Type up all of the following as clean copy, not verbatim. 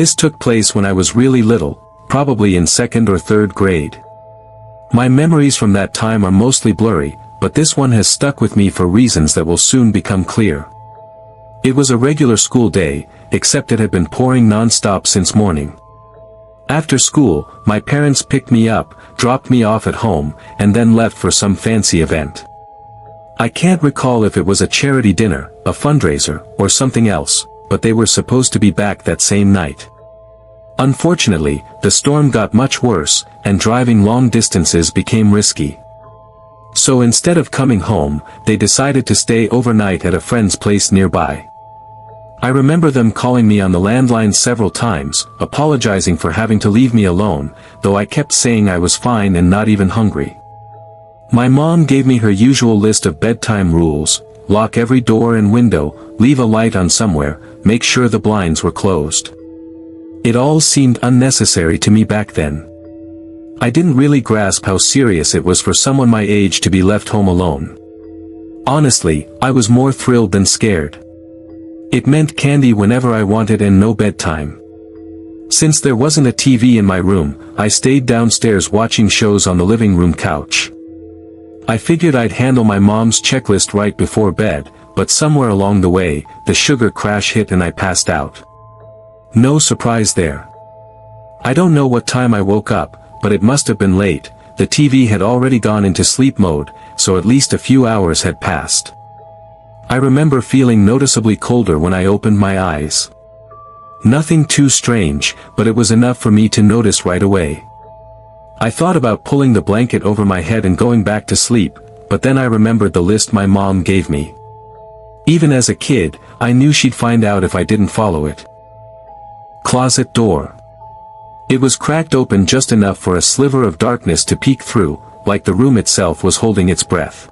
This took place when I was really little, probably in 2nd or 3rd grade. My memories from that time are mostly blurry, but this one has stuck with me for reasons that will soon become clear. It was a regular school day, except it had been pouring non-stop since morning. After school, my parents picked me up, dropped me off at home, and then left for some fancy event. I can't recall if it was a charity dinner, a fundraiser, or something else, but they were supposed to be back that same night. Unfortunately, the storm got much worse, and driving long distances became risky. So instead of coming home, they decided to stay overnight at a friend's place nearby. I remember them calling me on the landline several times, apologizing for having to leave me alone, though I kept saying I was fine and not even hungry. My mom gave me her usual list of bedtime rules: lock every door and window, leave a light on somewhere, make sure the blinds were closed. It all seemed unnecessary to me back then. I didn't really grasp how serious it was for someone my age to be left home alone. Honestly, I was more thrilled than scared. It meant candy whenever I wanted and no bedtime. Since there wasn't a TV in my room, I stayed downstairs watching shows on the living room couch. I figured I'd handle my mom's checklist right before bed, but somewhere along the way, the sugar crash hit and I passed out. No surprise there. I don't know what time I woke up, but it must have been late. The TV had already gone into sleep mode, so at least a few hours had passed. I remember feeling noticeably colder when I opened my eyes. Nothing too strange, but it was enough for me to notice right away. I thought about pulling the blanket over my head and going back to sleep, but then I remembered the list my mom gave me. Even as a kid, I knew she'd find out if I didn't follow it. Closet door. It was cracked open just enough for a sliver of darkness to peek through, like the room itself was holding its breath.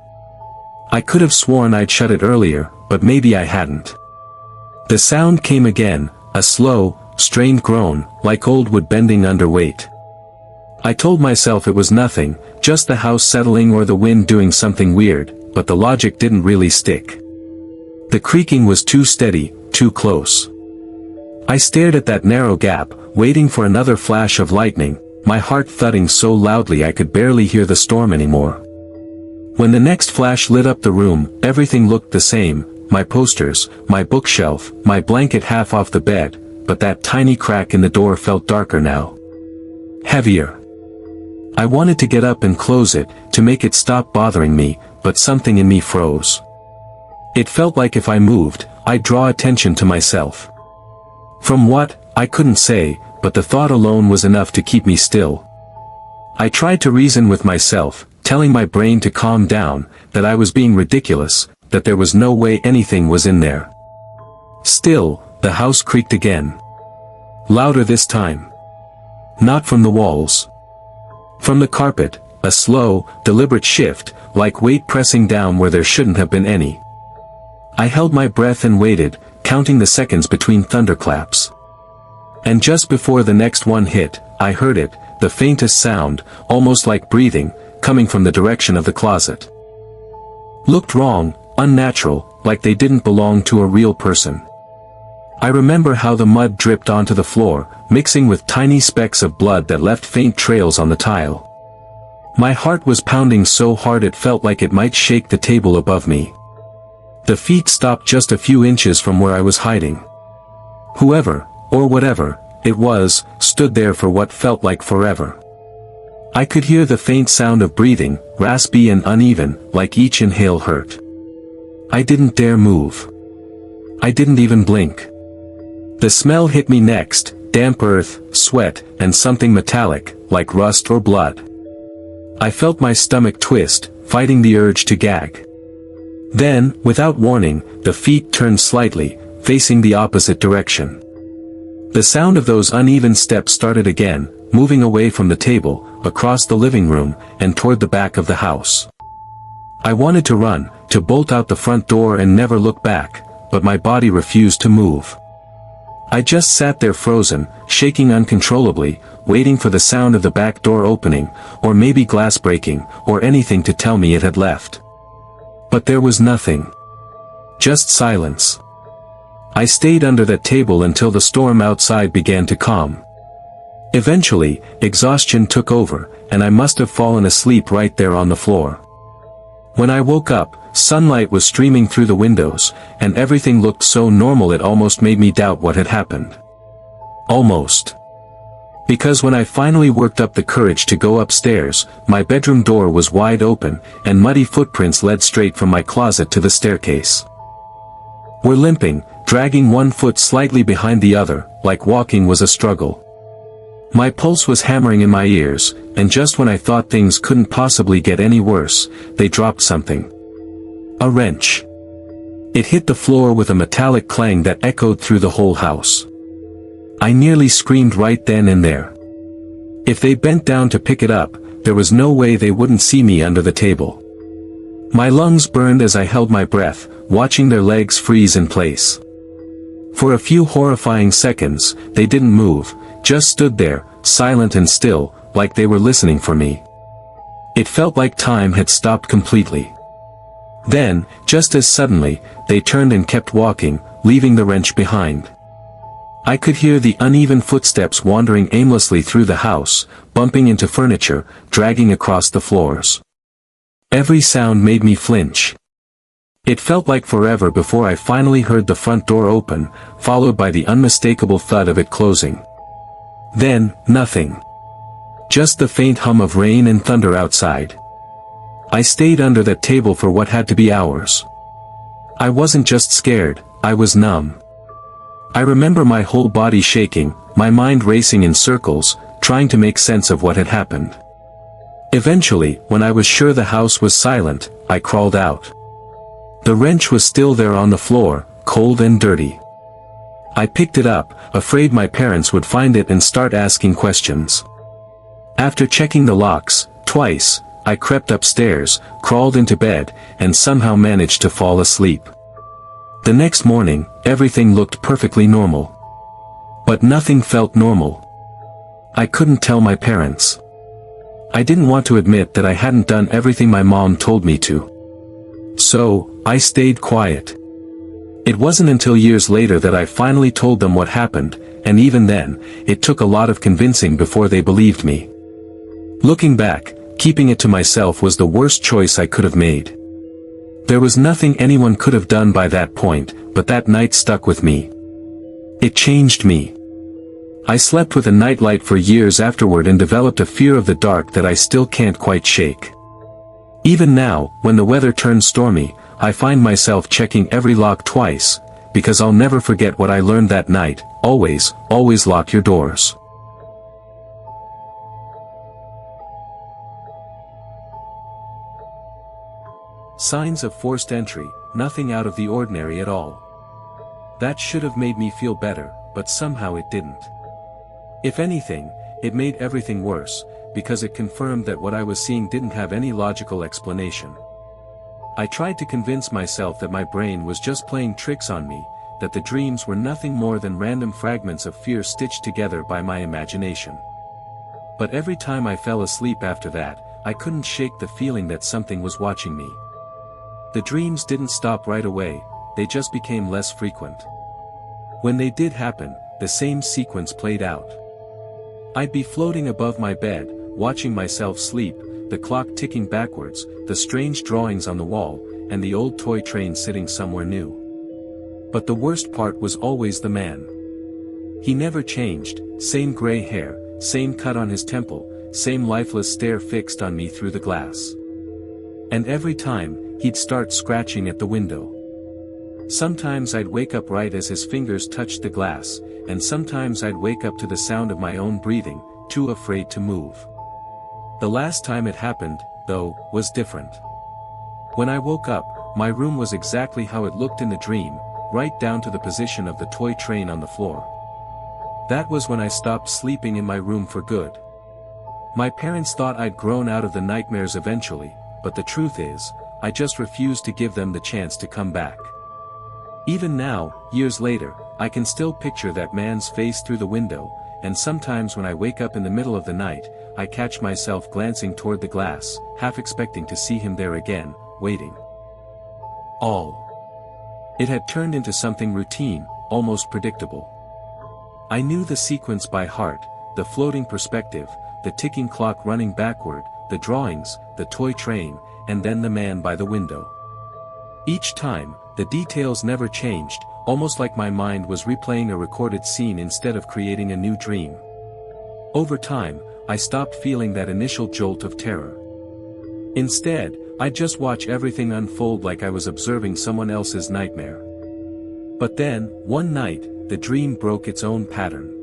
I could have sworn I'd shut it earlier, but maybe I hadn't. The sound came again, a slow, strained groan, like old wood bending under weight. I told myself it was nothing, just the house settling or the wind doing something weird, but the logic didn't really stick. The creaking was too steady, too close. I stared at that narrow gap, waiting for another flash of lightning, my heart thudding so loudly I could barely hear the storm anymore. When the next flash lit up the room, everything looked the same: my posters, my bookshelf, my blanket half off the bed, but that tiny crack in the door felt darker now. Heavier. I wanted to get up and close it, to make it stop bothering me, but something in me froze. It felt like if I moved, I'd draw attention to myself. From what, I couldn't say, but the thought alone was enough to keep me still. I tried to reason with myself, telling my brain to calm down, that I was being ridiculous, that there was no way anything was in there. Still, the house creaked again. Louder this time. Not from the walls. From the carpet, a slow, deliberate shift, like weight pressing down where there shouldn't have been any. I held my breath and waited, counting the seconds between thunderclaps. And just before the next one hit, I heard it, the faintest sound, almost like breathing, coming from the direction of the closet. Looked wrong, unnatural, like they didn't belong to a real person. I remember how the mud dripped onto the floor, mixing with tiny specks of blood that left faint trails on the tile. My heart was pounding so hard it felt like it might shake the table above me. The feet stopped just a few inches from where I was hiding. Whoever, or whatever, it was, stood there for what felt like forever. I could hear the faint sound of breathing, raspy and uneven, like each inhale hurt. I didn't dare move. I didn't even blink. The smell hit me next, damp earth, sweat, and something metallic, like rust or blood. I felt my stomach twist, fighting the urge to gag. Then, without warning, the feet turned slightly, facing the opposite direction. The sound of those uneven steps started again, moving away from the table, across the living room, and toward the back of the house. I wanted to run, to bolt out the front door and never look back, but my body refused to move. I just sat there frozen, shaking uncontrollably, waiting for the sound of the back door opening, or maybe glass breaking, or anything to tell me it had left. But there was nothing. Just silence. I stayed under that table until the storm outside began to calm. Eventually, exhaustion took over, and I must have fallen asleep right there on the floor. When I woke up, sunlight was streaming through the windows, and everything looked so normal it almost made me doubt what had happened. Almost. Because when I finally worked up the courage to go upstairs, my bedroom door was wide open, and muddy footprints led straight from my closet to the staircase. We're limping, dragging one foot slightly behind the other, like walking was a struggle. My pulse was hammering in my ears, and just when I thought things couldn't possibly get any worse, they dropped something. A wrench. It hit the floor with a metallic clang that echoed through the whole house. I nearly screamed right then and there. If they bent down to pick it up, there was no way they wouldn't see me under the table. My lungs burned as I held my breath, watching their legs freeze in place. For a few horrifying seconds, they didn't move, just stood there, silent and still, like they were listening for me. It felt like time had stopped completely. Then, just as suddenly, they turned and kept walking, leaving the wrench behind. I could hear the uneven footsteps wandering aimlessly through the house, bumping into furniture, dragging across the floors. Every sound made me flinch. It felt like forever before I finally heard the front door open, followed by the unmistakable thud of it closing. Then, nothing. Just the faint hum of rain and thunder outside. I stayed under that table for what had to be hours. I wasn't just scared, I was numb. I remember my whole body shaking, my mind racing in circles, trying to make sense of what had happened. Eventually, when I was sure the house was silent, I crawled out. The wrench was still there on the floor, cold and dirty. I picked it up, afraid my parents would find it and start asking questions. After checking the locks, twice, I crept upstairs, crawled into bed, and somehow managed to fall asleep. The next morning, everything looked perfectly normal. But nothing felt normal. I couldn't tell my parents. I didn't want to admit that I hadn't done everything my mom told me to. So, I stayed quiet. It wasn't until years later that I finally told them what happened, and even then, it took a lot of convincing before they believed me. Looking back, keeping it to myself was the worst choice I could have made. There was nothing anyone could have done by that point, but that night stuck with me. It changed me. I slept with a nightlight for years afterward and developed a fear of the dark that I still can't quite shake. Even now, when the weather turns stormy, I find myself checking every lock twice, because I'll never forget what I learned that night: always, always lock your doors. Signs of forced entry, nothing out of the ordinary at all. That should have made me feel better, but somehow it didn't. If anything, it made everything worse, because it confirmed that what I was seeing didn't have any logical explanation. I tried to convince myself that my brain was just playing tricks on me, that the dreams were nothing more than random fragments of fear stitched together by my imagination. But every time I fell asleep after that, I couldn't shake the feeling that something was watching me. The dreams didn't stop right away, they just became less frequent. When they did happen, the same sequence played out. I'd be floating above my bed, watching myself sleep, the clock ticking backwards, the strange drawings on the wall, and the old toy train sitting somewhere new. But the worst part was always the man. He never changed, same gray hair, same cut on his temple, same lifeless stare fixed on me through the glass. And every time, he'd start scratching at the window. Sometimes I'd wake up right as his fingers touched the glass, and sometimes I'd wake up to the sound of my own breathing, too afraid to move. The last time it happened, though, was different. When I woke up, my room was exactly how it looked in the dream, right down to the position of the toy train on the floor. That was when I stopped sleeping in my room for good. My parents thought I'd grown out of the nightmares eventually, but the truth is, I just refused to give them the chance to come back. Even now, years later, I can still picture that man's face through the window, and sometimes when I wake up in the middle of the night, I catch myself glancing toward the glass, half expecting to see him there again, waiting. It had turned into something routine, almost predictable. I knew the sequence by heart, the floating perspective, the ticking clock running backward, the drawings, the toy train, and then the man by the window. Each time, the details never changed, almost like my mind was replaying a recorded scene instead of creating a new dream. Over time, I stopped feeling that initial jolt of terror. Instead, I'd just watch everything unfold like I was observing someone else's nightmare. But then, one night, the dream broke its own pattern.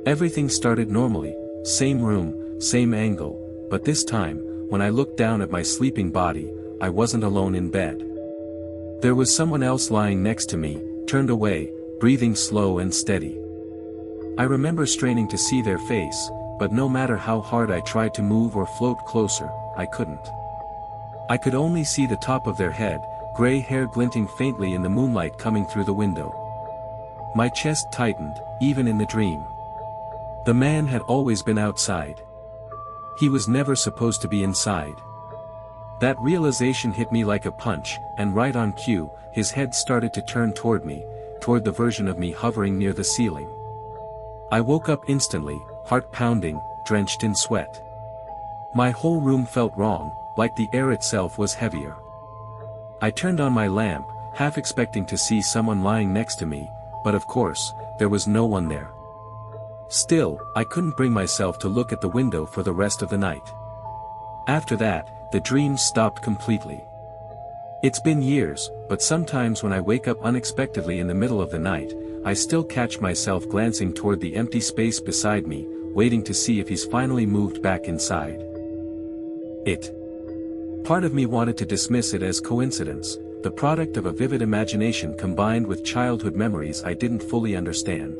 Everything started normally, same room, same angle, but this time, when I looked down at my sleeping body, I wasn't alone in bed. There was someone else lying next to me, turned away, breathing slow and steady. I remember straining to see their face, but no matter how hard I tried to move or float closer, I couldn't. I could only see the top of their head, gray hair glinting faintly in the moonlight coming through the window. My chest tightened, even in the dream. The man had always been outside. He was never supposed to be inside. That realization hit me like a punch, and right on cue, his head started to turn toward me, toward the version of me hovering near the ceiling. I woke up instantly, heart pounding, drenched in sweat. My whole room felt wrong, like the air itself was heavier. I turned on my lamp, half expecting to see someone lying next to me, but of course, there was no one there. Still, I couldn't bring myself to look at the window for the rest of the night. After that, the dreams stopped completely. It's been years, but sometimes when I wake up unexpectedly in the middle of the night, I still catch myself glancing toward the empty space beside me, waiting to see if he's finally moved back inside. Part of me wanted to dismiss it as coincidence, the product of a vivid imagination combined with childhood memories I didn't fully understand.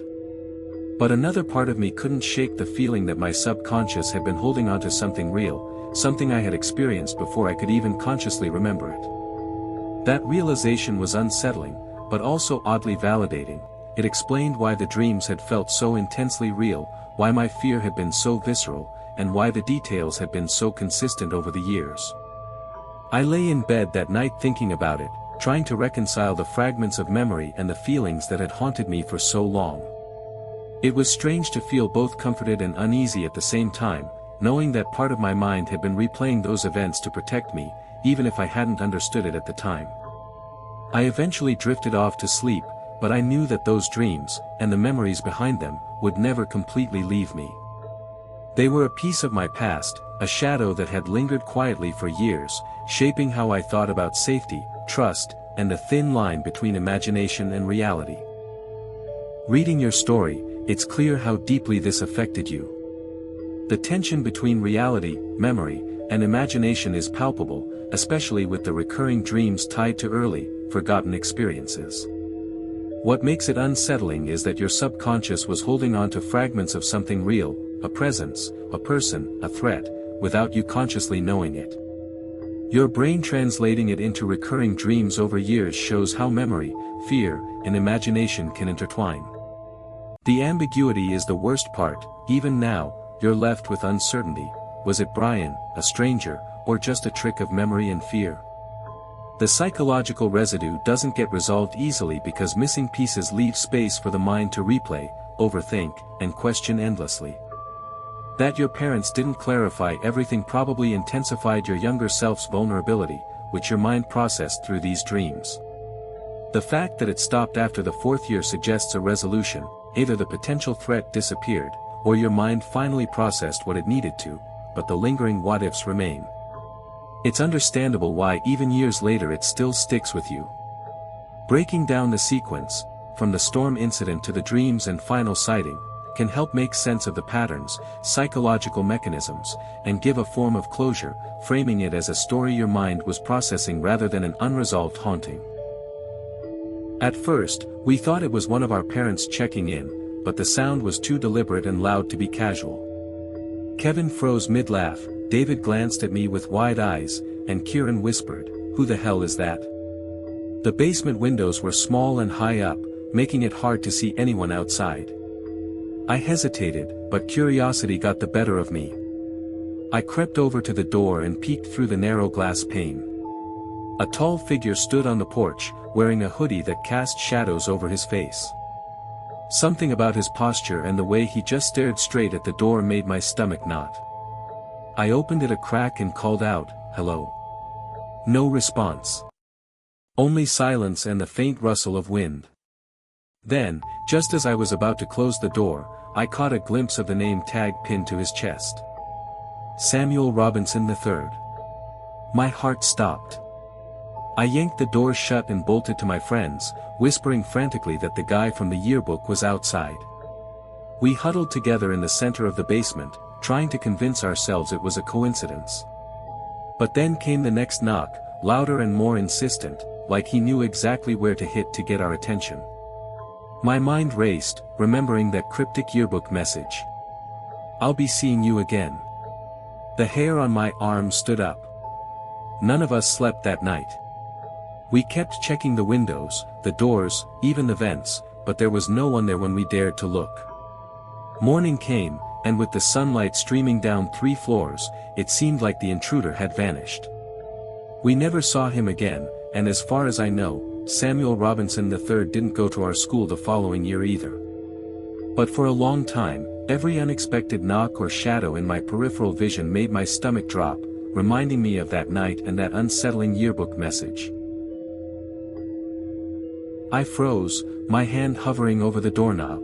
But another part of me couldn't shake the feeling that my subconscious had been holding onto something real, something I had experienced before I could even consciously remember it. That realization was unsettling, but also oddly validating. It explained why the dreams had felt so intensely real, why my fear had been so visceral, and why the details had been so consistent over the years. I lay in bed that night thinking about it, trying to reconcile the fragments of memory and the feelings that had haunted me for so long. It was strange to feel both comforted and uneasy at the same time, knowing that part of my mind had been replaying those events to protect me, even if I hadn't understood it at the time. I eventually drifted off to sleep, but I knew that those dreams, and the memories behind them, would never completely leave me. They were a piece of my past, a shadow that had lingered quietly for years, shaping how I thought about safety, trust, and the thin line between imagination and reality. Reading your story, it's clear how deeply this affected you. The tension between reality, memory, and imagination is palpable, especially with the recurring dreams tied to early, forgotten experiences. What makes it unsettling is that your subconscious was holding on to fragments of something real, a presence, a person, a threat, without you consciously knowing it. Your brain translating it into recurring dreams over years shows how memory, fear, and imagination can intertwine. The ambiguity is the worst part. Even now, you're left with uncertainty. Was it Brian, a stranger, or just a trick of memory and fear? The psychological residue doesn't get resolved easily because missing pieces leave space for the mind to replay, overthink, and question endlessly. That your parents didn't clarify everything probably intensified your younger self's vulnerability, which your mind processed through these dreams. The fact that it stopped after the fourth year suggests a resolution. Either the potential threat disappeared, or your mind finally processed what it needed to, but the lingering what-ifs remain. It's understandable why even years later it still sticks with you. Breaking down the sequence, from the storm incident to the dreams and final sighting, can help make sense of the patterns, psychological mechanisms, and give a form of closure, framing it as a story your mind was processing rather than an unresolved haunting. At first, we thought it was one of our parents checking in, but the sound was too deliberate and loud to be casual. Kevin froze mid-laugh, David glanced at me with wide eyes, and Kieran whispered, "Who the hell is that?" The basement windows were small and high up, making it hard to see anyone outside. I hesitated, but curiosity got the better of me. I crept over to the door and peeked through the narrow glass pane. A tall figure stood on the porch, wearing a hoodie that cast shadows over his face. Something about his posture and the way he just stared straight at the door made my stomach knot. I opened it a crack and called out, "Hello." No response. Only silence and the faint rustle of wind. Then, just as I was about to close the door, I caught a glimpse of the name tag pinned to his chest. Samuel Robinson III. My heart stopped. I yanked the door shut and bolted to my friends, whispering frantically that the guy from the yearbook was outside. We huddled together in the center of the basement, trying to convince ourselves it was a coincidence. But then came the next knock, louder and more insistent, like he knew exactly where to hit to get our attention. My mind raced, remembering that cryptic yearbook message. "I'll be seeing you again." The hair on my arm stood up. None of us slept that night. We kept checking the windows, the doors, even the vents, but there was no one there when we dared to look. Morning came, and with the sunlight streaming down 3 floors, it seemed like the intruder had vanished. We never saw him again, and as far as I know, Samuel Robinson III didn't go to our school the following year either. But for a long time, every unexpected knock or shadow in my peripheral vision made my stomach drop, reminding me of that night and that unsettling yearbook message. I froze, my hand hovering over the doorknob.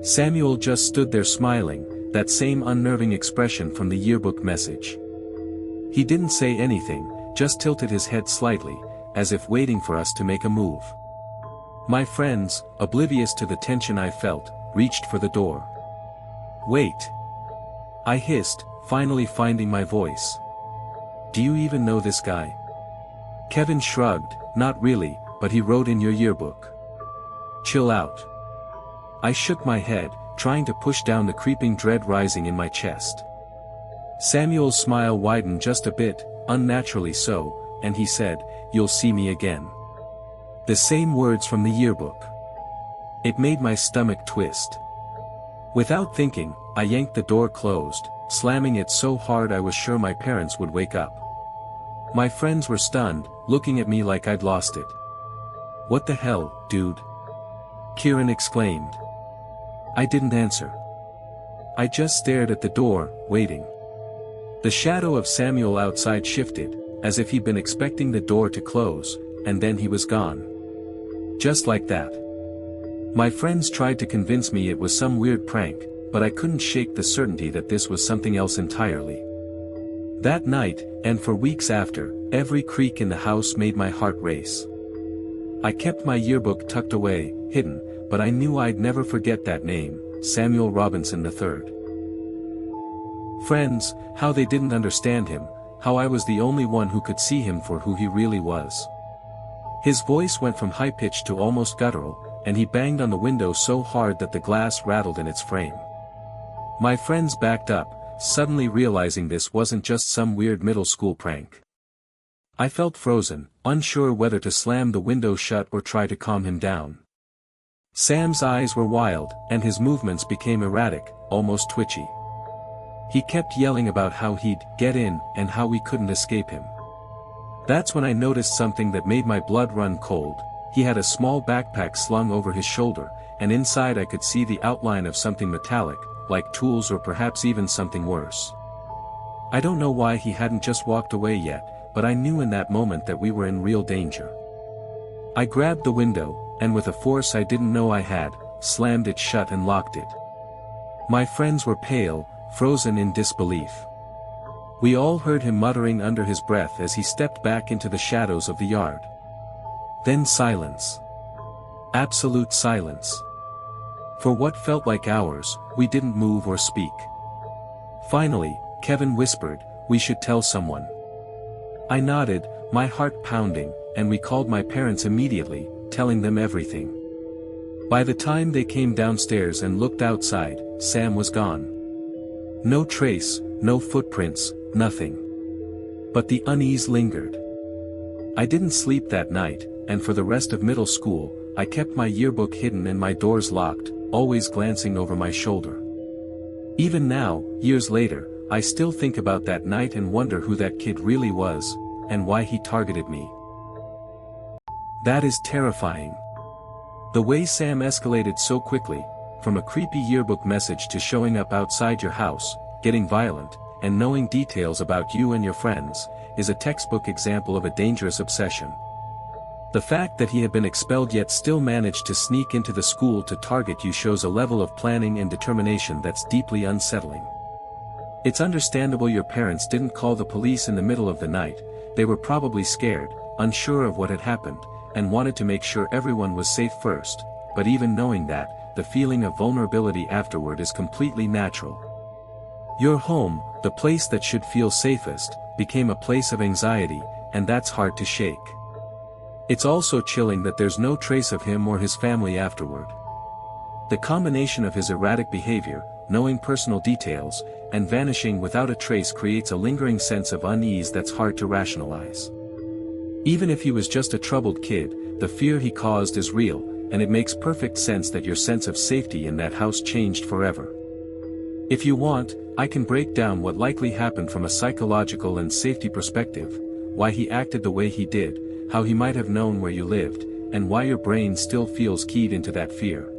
Samuel just stood there smiling, that same unnerving expression from the yearbook message. He didn't say anything, just tilted his head slightly, as if waiting for us to make a move. My friends, oblivious to the tension I felt, reached for the door. "Wait!" I hissed, finally finding my voice. "Do you even know this guy?" Kevin shrugged, "Not really, but he wrote in your yearbook." "Chill out." I shook my head, trying to push down the creeping dread rising in my chest. Samuel's smile widened just a bit, unnaturally so, and he said, "You'll see me again." The same words from the yearbook. It made my stomach twist. Without thinking, I yanked the door closed, slamming it so hard I was sure my parents would wake up. My friends were stunned, looking at me like I'd lost it. "What the hell, dude?" Kieran exclaimed. I didn't answer. I just stared at the door, waiting. The shadow of Samuel outside shifted, as if he'd been expecting the door to close, and then he was gone. Just like that. My friends tried to convince me it was some weird prank, but I couldn't shake the certainty that this was something else entirely. That night, and for weeks after, every creak in the house made my heart race. I kept my yearbook tucked away, hidden, but I knew I'd never forget that name, Samuel Robinson III. Friends, how they didn't understand him, how I was the only one who could see him for who he really was. His voice went from high-pitched to almost guttural, and he banged on the window so hard that the glass rattled in its frame. My friends backed up, suddenly realizing this wasn't just some weird middle school prank. I felt frozen, unsure whether to slam the window shut or try to calm him down. Sam's eyes were wild, and his movements became erratic, almost twitchy. He kept yelling about how he'd get in and how we couldn't escape him. That's when I noticed something that made my blood run cold. He had a small backpack slung over his shoulder, and inside I could see the outline of something metallic, like tools or perhaps even something worse. I don't know why he hadn't just walked away yet, but I knew in that moment that we were in real danger. I grabbed the window, and with a force I didn't know I had, slammed it shut and locked it. My friends were pale, frozen in disbelief. We all heard him muttering under his breath as he stepped back into the shadows of the yard. Then silence. Absolute silence. For what felt like hours, we didn't move or speak. Finally, Kevin whispered, "We should tell someone." I nodded, my heart pounding, and we called my parents immediately, telling them everything. By the time they came downstairs and looked outside, Sam was gone. No trace, no footprints, nothing. But the unease lingered. I didn't sleep that night, and for the rest of middle school, I kept my yearbook hidden and my doors locked, always glancing over my shoulder. Even now, years later, I still think about that night and wonder who that kid really was, and why he targeted me. That is terrifying. The way Sam escalated so quickly, from a creepy yearbook message to showing up outside your house, getting violent, and knowing details about you and your friends, is a textbook example of a dangerous obsession. The fact that he had been expelled yet still managed to sneak into the school to target you shows a level of planning and determination that's deeply unsettling. It's understandable your parents didn't call the police in the middle of the night. They were probably scared, unsure of what had happened, and wanted to make sure everyone was safe first, but even knowing that, the feeling of vulnerability afterward is completely natural. Your home, the place that should feel safest, became a place of anxiety, and that's hard to shake. It's also chilling that there's no trace of him or his family afterward. The combination of his erratic behavior, knowing personal details, and vanishing without a trace creates a lingering sense of unease that's hard to rationalize. Even if he was just a troubled kid, the fear he caused is real, and it makes perfect sense that your sense of safety in that house changed forever. If you want, I can break down what likely happened from a psychological and safety perspective, why he acted the way he did, how he might have known where you lived, and why your brain still feels keyed into that fear.